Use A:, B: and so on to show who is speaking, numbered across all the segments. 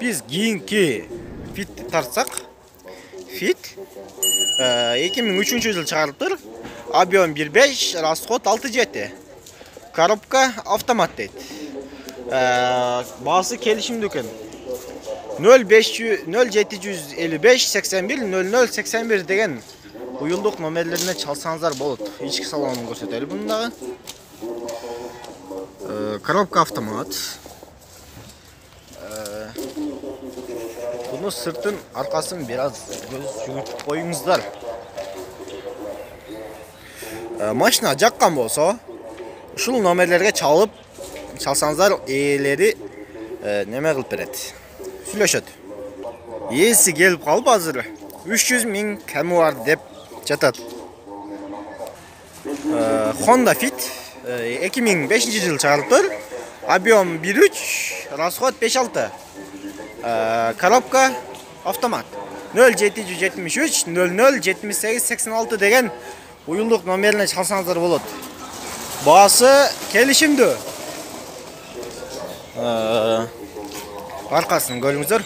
A: Biz keyinki Fit'ti tartsak, Fit 2003 yıl çıkarılıptır. Объем 1.5, расход 6.7. Коробка автомат deydi. Bağısı kelişim döken. 0755 81 0081 деген uyulduk nomerlerine çalsanızlar bolut. İçki salonunu gösterelim bunda. Коробка автомат. Bunu sırtın arkasını biraz göz yumurtup koyunuzlar. Maşına jakkan bolsa, uşul nomerlerge çalsanızlar eğeleri neme kılıp beredi. Сүйлөшөт. Esi gelip kalıp hazır. 300 000 kemi var dep жатат. Honda Fit 2005 yıl çıkarılıptır. Объем 1.3, расход 5.6. Коробка автомат. 0773 00 78 86 деген uyulduk nomerine çalsanızlar bolot. Bağısı kelişimdi. Arkasını görüңүздөр.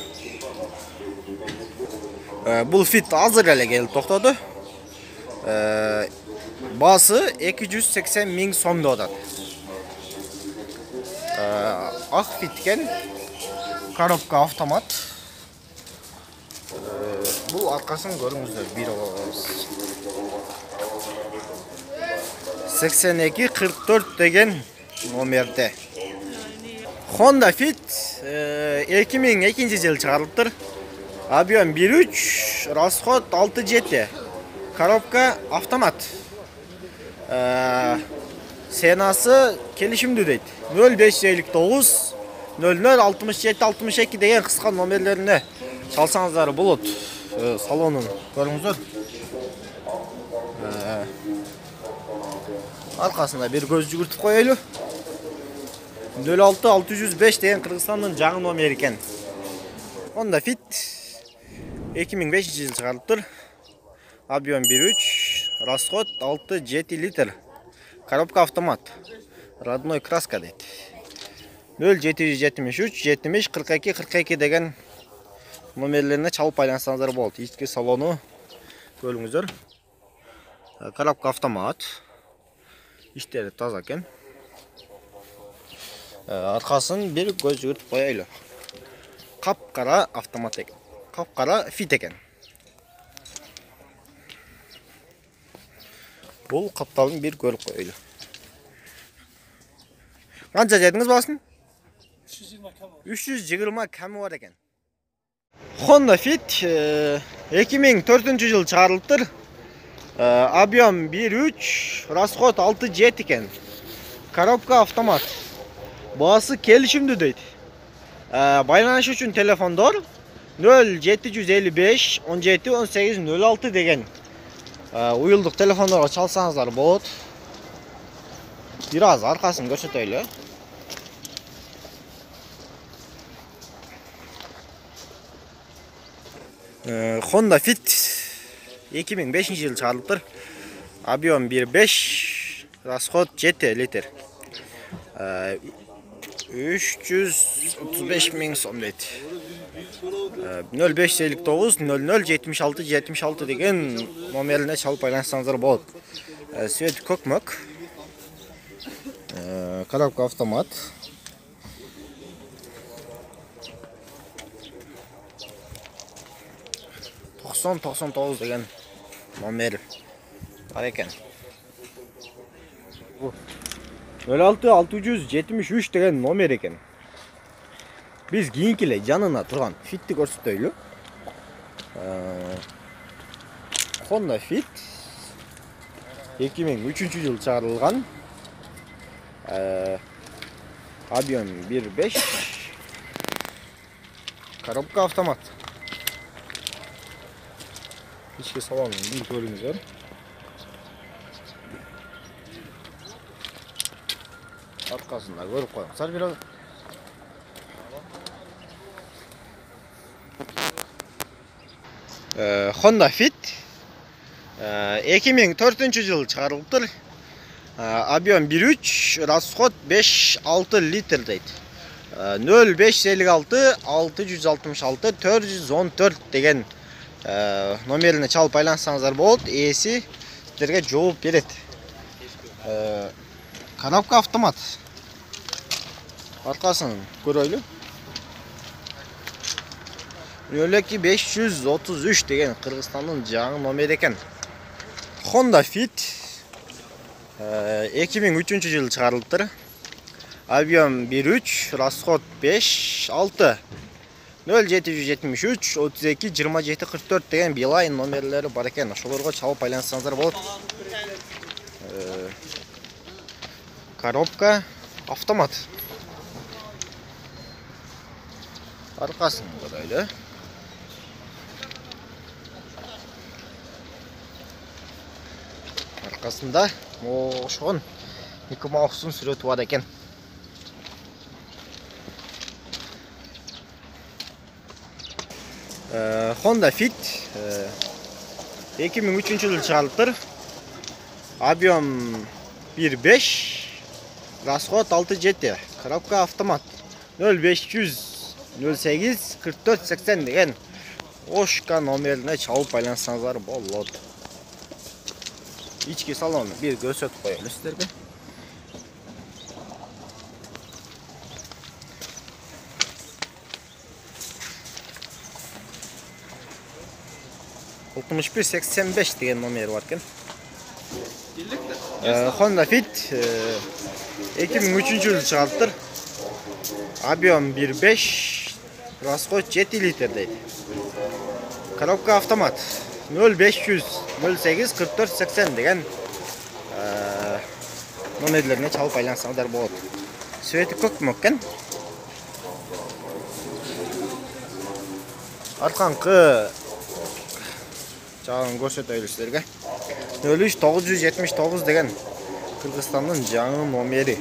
A: Бұл Fit азыр эле келип токтоду. Баасы 280 000 сомдо атат. Ак Fit'ken коробка автомат. Бұл аркасын көрүңүздөр. Bir oğuz. 8244 деген номерде. Honda Fit 2002 yıl çıkarılıptır. Объем 1.3, расход 6.7. Коробка автомат. Senası kelişimdi deydi. 0559 00 67 62 деген kıska nomerlerine çalsanızlar bulut. Salonun görüңүздөр. Arkasında bir göz жүгүртүп koyaylı. 06 605 деген Kırgızistan'ın жаңы номер екен. Honda Fit 2005 yıl çıkarılıptır. Объем 1.3, расход 6-7 литр. Коробка автомат. Родной краска deydi. 0773 70 42 42 деген номерлерine çalıp байлансаңыздар болот. İçki salonu көрүңүздөр. Коробка автомат. İşleri таза екен. Arkasını bir göz жүгүртүп koyaylı. Kapkara автомат екен. Kapkara Fit екен. Бұл қапталын bir көріп koyaylı. Қанша дедіңіз басын? 320 kemi var екен. Honda Fit 2004 yıl çıkarılıptır. Объем 1.3, расход 6.7 екен. Коробка автомат. Bağısı kelişimdi deydi. Байланыш üçün telefondor 0755 17 18 06 деген uyulduk telefondorga çalsanızlar bolot. Biraz arkasını göstereyli. Honda Fit 2005 yıl çıkarılıptır. Объем 1.5, расход 7 litr. 335 000 сом deydi. 0559 00 76 76 деген номерine çalıp байлансаңыздар болот. Свет көкмөк. Коробка автомат. Тоқсан 99 деген номер бар екен. 06 673 деген номер екен. Biz keyinkiyle yanına turgan Fit'ti көрсөтөйлү. Honda Fit 2003 yıl çıkarılgan. Объем 1.5. Коробка автомат. İçki salonun bir görüңүздөр. Arkasında görüp koyuңuzдар biraz. Honda Fit 2004 yıl çıkarılıptır. Объем 1.3, расход 5-6 litr deydi. 0556 666 414 деген номеріне чалып байланссаңыздар болады. Ээси сіздерге жооп берет. Коробка автомат. Арқасын көрөйлү. 02533 деген Кыргызстандын жаңы номер екен. Honda Fit 2003 жылы чыгарылыптыр. Объем 1.3, расход 5.6. 0773 32 27 44 деген Билайн номерлері бар екен. Ошолорго чалып байланссаңыздар болот. Коробка автомат. Аркасын көрөйлү. Аркасында ошогон 2 маустун сүрөтү бар экен. Honda Fit 2003 жылы чыгарылыптыр. Объем 1.5, расход 6.7. Коробка автомат. 0500 08 44 80 деген Ошка номерине чалып байланссаңыздар болот. Ички салону бир көрсөтүп коелу сиздерге. Altmış bir 85 деген номери бар екен. Honda Fit 2003 жылы чыгарылыптыр. Объем 1.5, расход 7 литр дейт. Коробка автомат. 0500 08 44 80 деген номерлеріне чалып байланссаңыздар болот. Свети көк мөккен. Арканкы жагын көрсөтөйлү сиздерге. 03 979 деген Кыргызстандын жаңы номери.